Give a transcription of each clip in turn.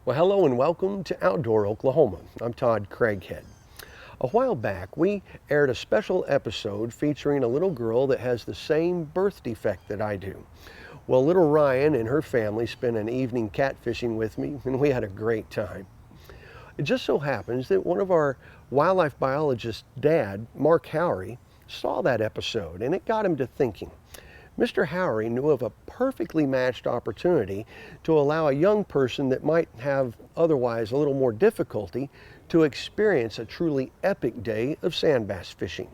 Well, hello and welcome to Outdoor Oklahoma. I'm Todd Craighead. A while back, we aired a special episode featuring a little girl that has the same birth defect that I do. Well, little Ryan and her family spent an evening catfishing with me, and we had a great time. It just so happens that one of our wildlife biologist's dad, Mark Howie, saw that episode, and it got him to thinking. Mr. Howie knew of a perfectly matched opportunity to allow a young person that might have otherwise a little more difficulty to experience a truly epic day of sand bass fishing.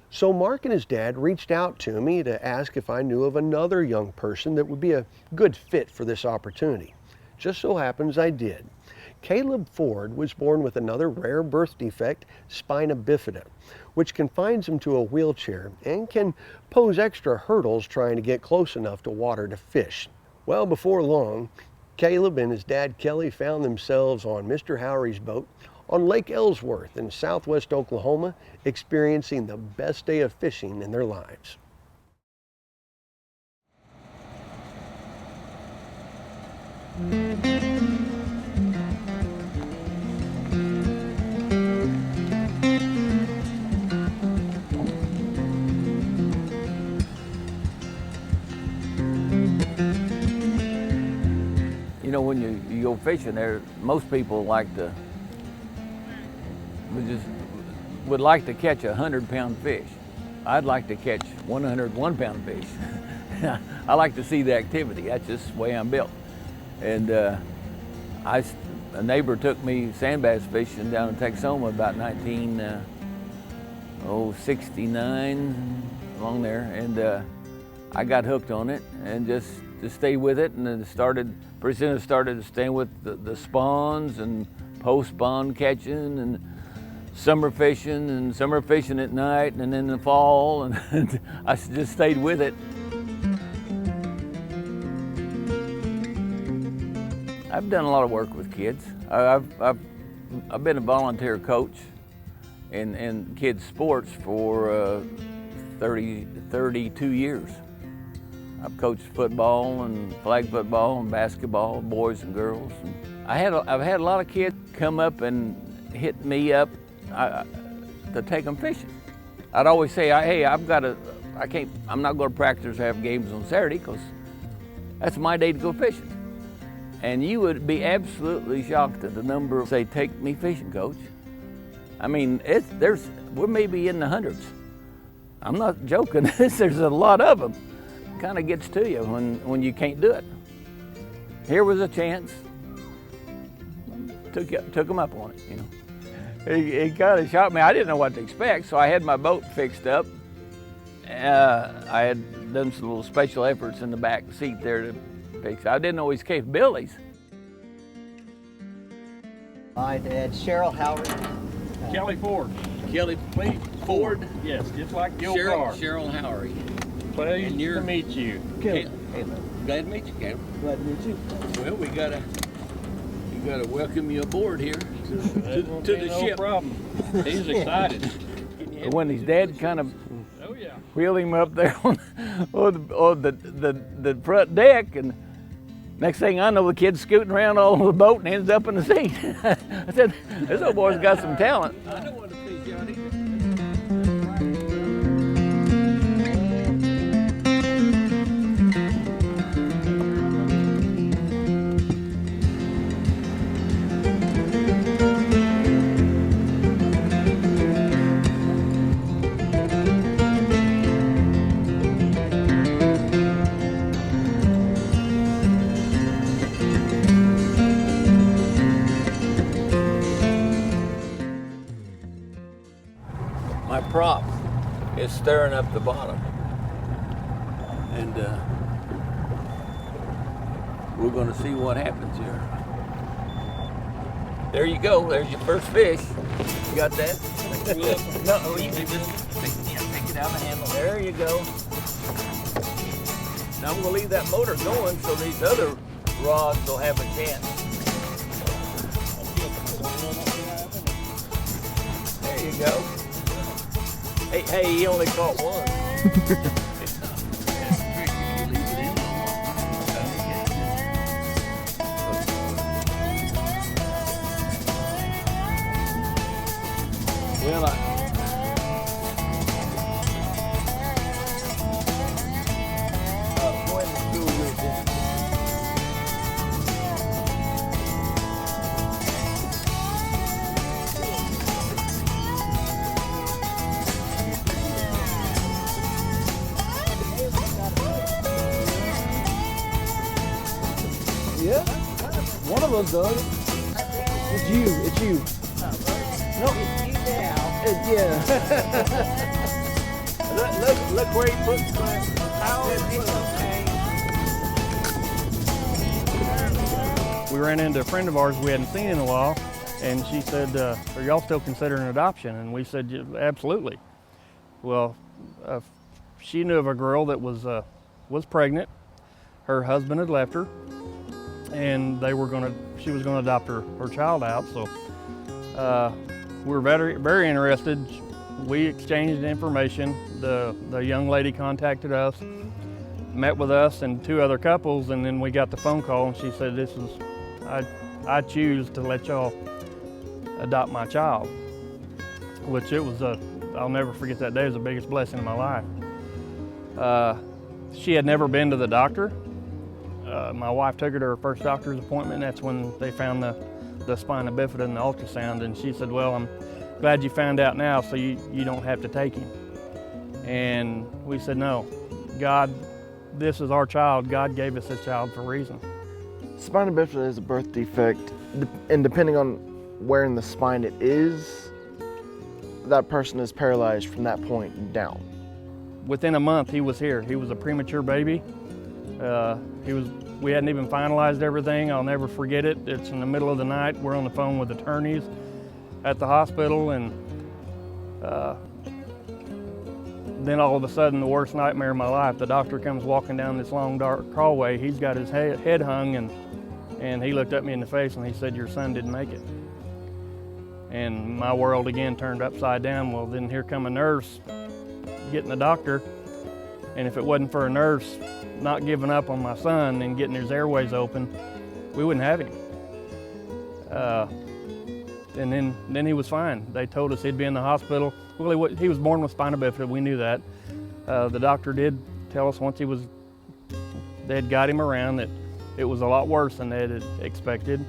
So Mark and his dad reached out to me to ask if I knew of another young person that would be a good fit for this opportunity. Just so happens I did. Caleb Ford was born with another rare birth defect, spina bifida, which confines him to a wheelchair and can pose extra hurdles trying to get close enough to water to fish. Well, before long, Caleb and his dad Kelly found themselves on Mr. Howie's boat on Lake Ellsworth in southwest Oklahoma, experiencing the best day of fishing in their lives. You know, when you go fishing there, most people would like to catch a 100-pound fish. I'd like to catch 101-pound fish. I like to see the activity. That's just the way I'm built. And a neighbor took me sand bass fishing down in Texoma about 1969, along there, and I got hooked on it and just stayed with it, and then pretty soon I started staying with the spawns and post-spawn catching and summer fishing at night and then in the fall, and I just stayed with it. I've done a lot of work with kids. I've been a volunteer coach in kids sports for 32 years. I've coached football and flag football and basketball, boys and girls. And I've had a lot of kids come up and hit me up to take them fishing. I'd always say, hey, I'm not going to practice or have games on Saturday because that's my day to go fishing. And you would be absolutely shocked at the number of say, take me fishing, coach. I mean, we're maybe in the hundreds. I'm not joking. There's a lot of them. Kind of gets to you when you can't do it. Here was a chance. Took them up on it, you know. It kind of shocked me. I didn't know what to expect, so I had my boat fixed up. I had done some little special efforts in the back seat there to fix it. I didn't know his capabilities. My dad, Cheryl Howard. Kelly Ford. Kelly Ford? Yes, just like your car. Cheryl Howie. Pleased to meet you. Caleb. Glad to meet you, Caleb. Glad to meet you. Well, we gotta welcome you aboard here to the no ship. Problem. He's excited. When his dad kind of wheeled him up there on the front deck, and next thing I know, the kid's scooting around all over the boat and ends up in the seat. I said, this old boy's got some talent. I don't want to fish out either. My prop is stirring up the bottom, and we're going to see what happens here. There you go. There's your first fish. You got that? No, you can just take it out of the handle. There you go. Now I'm going to leave that motor going so these other rods will have a chance. There you go. Hey, he only caught one. Yeah, one of us does. It's you. It's you. No, it's you now. Yeah. Look where he puts my We ran into a friend of ours we hadn't seen in a while, and she said, "Are y'all still considering adoption?" And we said, "Yeah, absolutely." Well, she knew of a girl that was pregnant. Her husband had left her, and she was gonna adopt her child out. So we were very interested. We exchanged information. The young lady contacted us, met with us and two other couples, and then we got the phone call, and she said, I choose to let y'all adopt my child, which I'll never forget that day. It was the biggest blessing in my life. She had never been to the doctor. My wife took her to her first doctor's appointment, and that's when they found the spina bifida and the ultrasound, and she said, "Well, I'm glad you found out now so you don't have to take him." And we said, "No, God, this is our child. God gave us this child for a reason." Spina bifida is a birth defect, and depending on where in the spine it is, that person is paralyzed from that point down. Within a month, he was here. He was a premature baby. We hadn't even finalized everything. I'll never forget it. It's in the middle of the night. We're on the phone with attorneys at the hospital, and then all of a sudden, the worst nightmare of my life, the doctor comes walking down this long, dark hallway. He's got his head hung, and he looked at me in the face and he said, "Your son didn't make it." And my world again turned upside down. Well, then here come a nurse getting the doctor, and if it wasn't for a nurse not giving up on my son and getting his airways open, we wouldn't have him. And then he was fine. They told us he'd be in the hospital. Well, he was born with spina bifida. We knew that. The doctor did tell us once they had got him around that it was a lot worse than they had expected.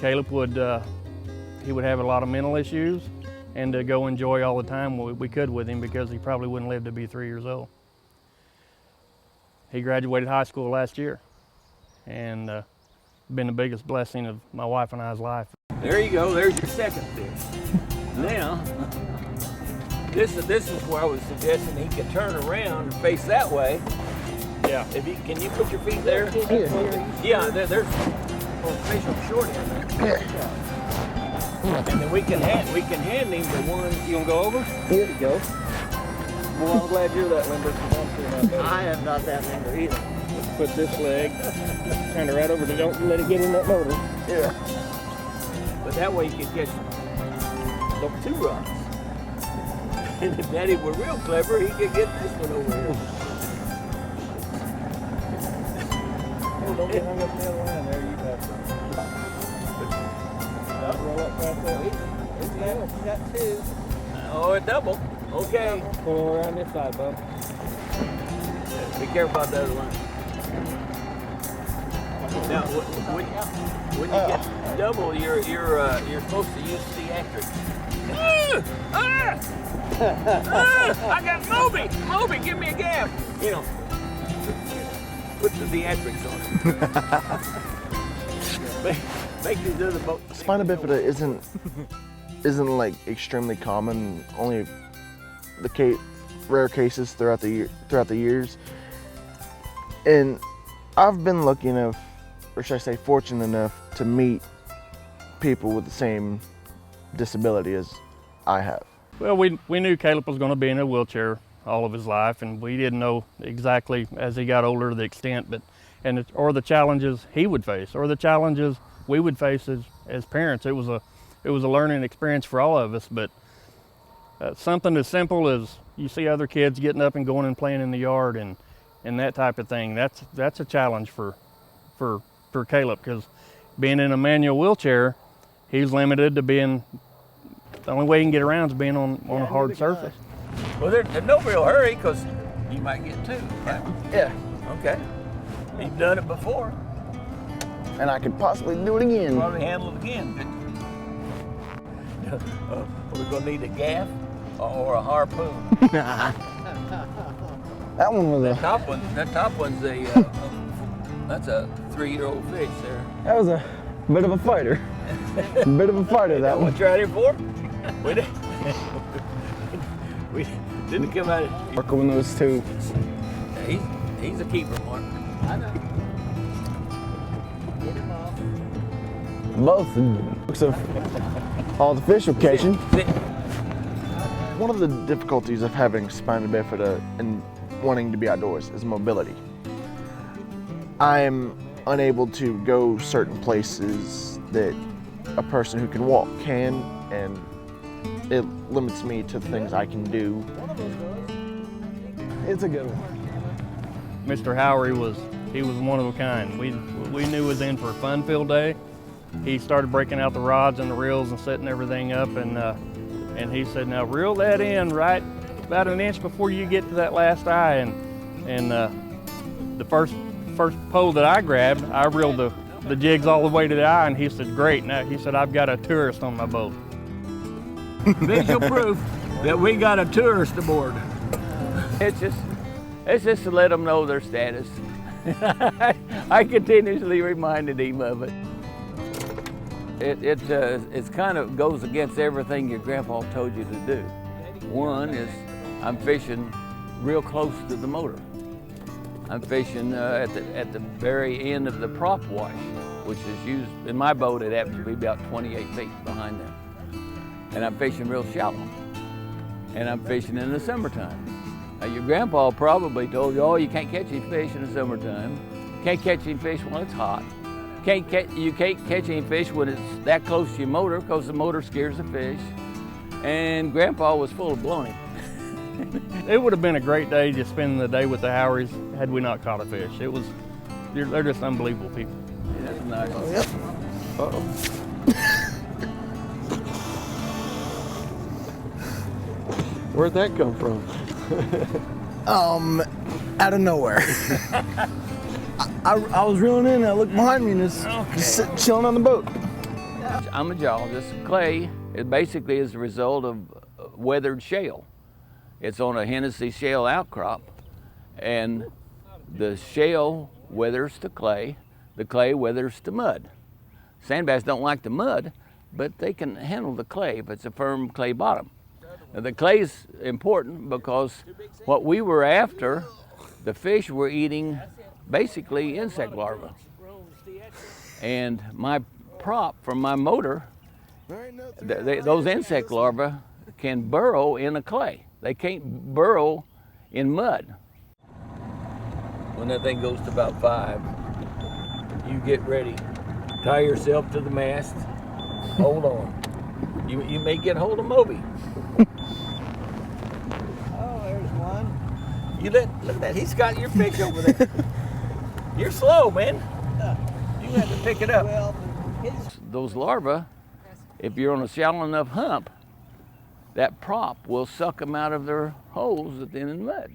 Caleb would have a lot of mental issues, and to go enjoy all the time we could with him, because he probably wouldn't live to be 3 years old. He graduated high school last year, and been the biggest blessing of my wife and I's life. There you go. There's your second fish. Now, this is where I was suggesting he could turn around and face that way. Yeah. Can you put your feet there? Yeah. There's fish on short end there. And then we can hand him the one. You gonna go over? Here we go. Well, I'm glad you're that limber. I am not that limber either. Let's put this leg kind of right over there. Don't let it get in that motor. Yeah. But that way you can catch the two rods. And if Daddy were real clever, he could get this one over here. Oh, don't get hung up in the other line there. You got roll up past that. We got two. Oh, a double. Okay. Pull around this side, bub. Be careful about the other line. Now, when you get double, you're supposed to use theatrics. I got Moby, give me a gap. You know, put the theatrics on it. make these other boats. Spina bifida isn't like extremely common. Only the rare cases throughout the years. And I've been lucky enough, or should I say fortunate enough, to meet people with the same disability as I have. Well, we knew Caleb was going to be in a wheelchair all of his life, and we didn't know exactly as he got older the extent, or the challenges he would face, or the challenges we would face as parents. It was a learning experience for all of us, but something as simple as you see other kids getting up and going and playing in the yard and that type of thing, that's a challenge for Caleb, because being in a manual wheelchair, he's limited to being the only way you can get around is being on a hard surface. Well, there's no real hurry because you might get two. Right? Yeah. Okay. You've done it before. And I could possibly do it again. Probably handle it again. We're gonna need a gaff or a harpoon. That one was That top one's a that's a 3-year-old fish there. that was a bit of a fighter. A bit of a fighter, that one. What you out here for? We didn't. We didn't come out. Working with those two. He's a keeper, Mark. I know. Get him off. Both looks of all the fish we're catching. Sit. One of the difficulties of having spina bifida and wanting to be outdoors is mobility. I am unable to go certain places that a person who can walk can, and it limits me to things I can do. It's a good one. Mr. Howie was one of a kind. We knew he was in for a fun-filled day. He started breaking out the rods and the reels and setting everything up, and he said, "Now reel that in right about an inch before you get to that last eye." And the first pole that I grabbed, I reeled the jigs all the way to the eye, and he said, "Great." Now he said, "I've got a tourist on my boat." Visual proof that we got a tourist aboard. It's just to let them know their status. I continuously reminded him of it. It kind of goes against everything your grandpa told you to do. One is I'm fishing real close to the motor. I'm fishing at the very end of the prop wash, which is used, in my boat it happens to be about 28 feet behind them. And I'm fishing real shallow. And I'm fishing in the summertime. Now your grandpa probably told you, oh, you can't catch any fish in the summertime. Can't catch any fish when it's hot. You can't catch any fish when it's that close to your motor because the motor scares the fish. And Grandpa was full of baloney. It would have been a great day just spending the day with the Howies had we not caught a fish. They're just unbelievable people. Yeah, that's nice. Oh, yep. Uh-oh. Where'd that come from? Out of nowhere. I was reeling in and I looked behind me and it's just chilling on the boat. I'm a geologist. Clay, it basically is the result of weathered shale. It's on a Hennessy shale outcrop, and the shale weathers to clay, the clay weathers to mud. Sand bass don't like the mud, but they can handle the clay if it's a firm clay bottom. Now, the clay is important because what we were after, the fish were eating basically insect larvae. And my prop from my motor, those insect larvae can burrow in a clay. They can't burrow in mud. When that thing goes to about 5, you get ready. Tie yourself to the mast, hold on. You may get hold of Moby. Oh, there's one. Look at that, he's got your fish over there. You're slow, man. You have to pick it up. Well, Those larvae, if you're on a shallow enough hump, that prop will suck them out of their holes at the end of the mud.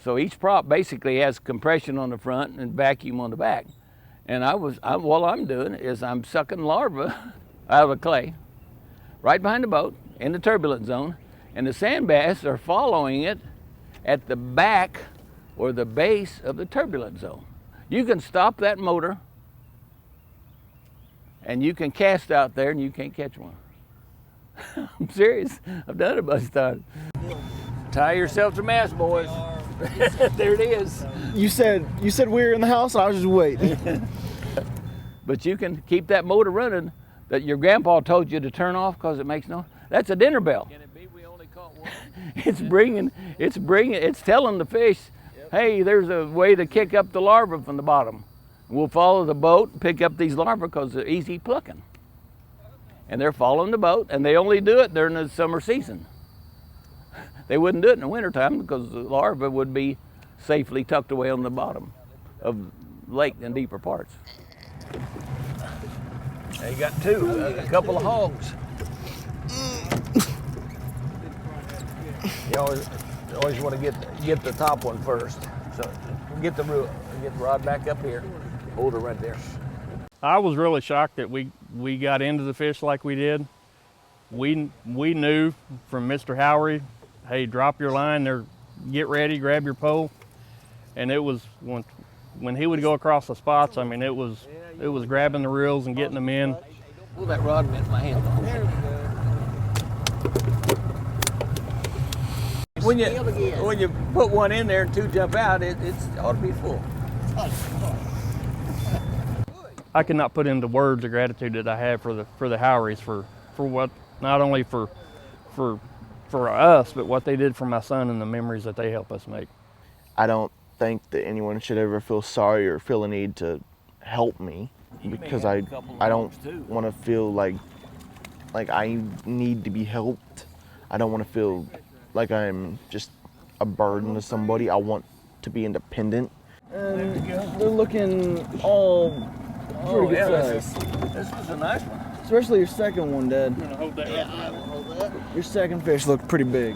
So each prop basically has compression on the front and vacuum on the back. And what I'm doing is I'm sucking larvae out of the clay right behind the boat in the turbulent zone, and the sand bass are following it at the back or the base of the turbulent zone. You can stop that motor and you can cast out there and you can't catch one. I'm serious. I've done it a bunch of times. Tie yourself to mast, boys. There it is. You said we were in the house, I was just waiting. But you can keep that motor running that your grandpa told you to turn off because it makes no. That's a dinner bell. Can it be we only caught one? It's telling the fish, hey, there's a way to kick up the larvae from the bottom. We'll follow the boat and pick up these larvae because they're easy plucking. And they're following the boat, and they only do it during the summer season. They wouldn't do it in the wintertime because the larvae would be safely tucked away on the bottom of the lake and deeper parts. Now you got two, a couple of hogs. You always want to get the top one first. So get the rod back up here. Hold it right there. I was really shocked that we got into the fish like we did. We knew from Mr. Howie, hey, drop your line there, get ready, grab your pole. And it was when he would go across the spots, I mean, it was grabbing the reels and getting them in. Pull that rod in my hand. When you put one in there and two jump out, it ought to be full. I cannot put into words the gratitude that I have for the Howies for what, not only for us, but what they did for my son and the memories that they help us make. I don't think that anyone should ever feel sorry or feel a need to help me, because I don't want to feel like I need to be helped. I don't want to feel like I'm just a burden to somebody. I want to be independent. And they're looking all pretty good size. This was a nice one. Especially your second one, Dad. You want to hold that? Yeah, I will hold that. Your second fish looked pretty big.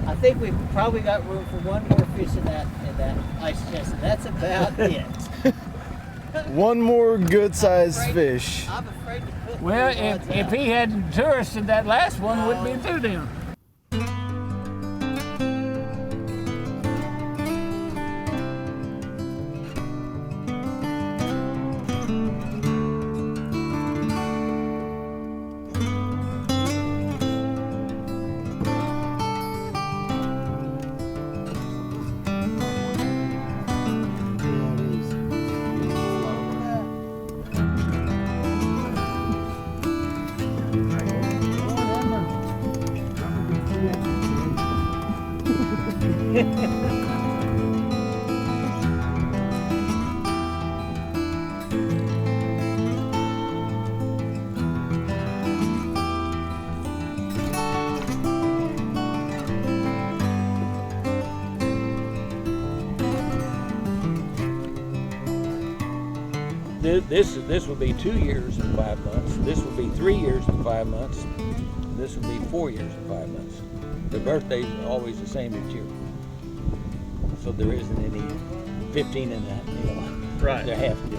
I think we've probably got room for one more fish in that ice chest, and that's about it. One more good-sized fish. I'm afraid to put Well, the rods if out. he hadn't touristed that last one, wouldn't be through them. This would be 2 years and 5 months. This would be 3 years and 5 months. This would be 4 years and 5 months. The birthday's always the same each year. So there isn't any 15 in that, you know. Right. There have to be.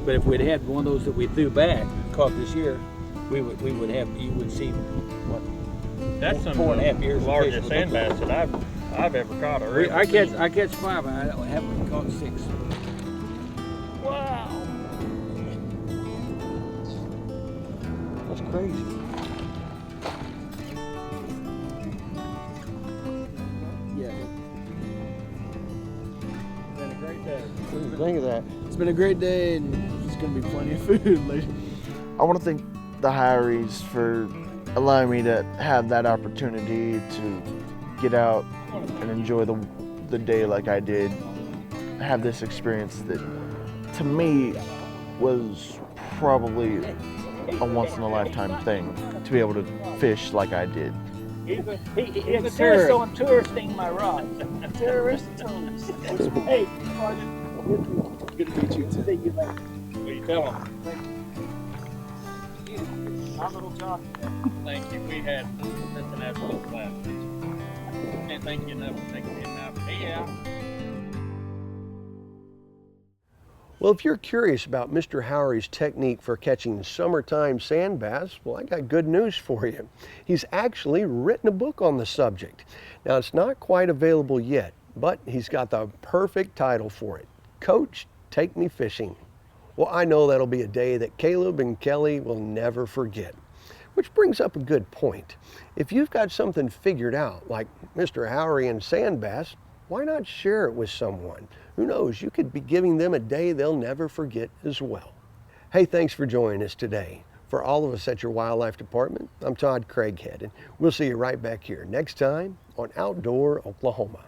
But if we'd had one of those that we threw back, caught this year, we would have, you would see what, That's some 4.5 years. the largest sand bass that I've ever caught. I catch 5. I haven't caught 6. Wow. That's crazy. Yeah. Been a great day. What do you think of that? It's been a great day, and there's going to be plenty of food later. I want to thank the Howies for allowing me to have that opportunity to get out and enjoy the day like I did. Have this experience that, to me, was probably a once-in-a-lifetime thing, to be able to fish like I did. He's a tourist on touristing my rod. Tourist. Hey, Good to meet you, too. see you later. What you tell them? I'm little John. Thank you. We had just an absolute blast. Can't thank you enough for taking me out. Yeah. Well, if you're curious about Mr. Howie's technique for catching summertime sand bass, well, I got good news for you. He's actually written a book on the subject. Now, it's not quite available yet, but he's got the perfect title for it. Coach, Take Me Fishing. Well, I know that'll be a day that Caleb and Kelly will never forget. Which brings up a good point. If you've got something figured out, like Mr. Howie and sand bass, why not share it with someone? Who knows, you could be giving them a day they'll never forget as well. Hey, thanks for joining us today. For all of us at your wildlife department, I'm Todd Craighead, and we'll see you right back here next time on Outdoor Oklahoma.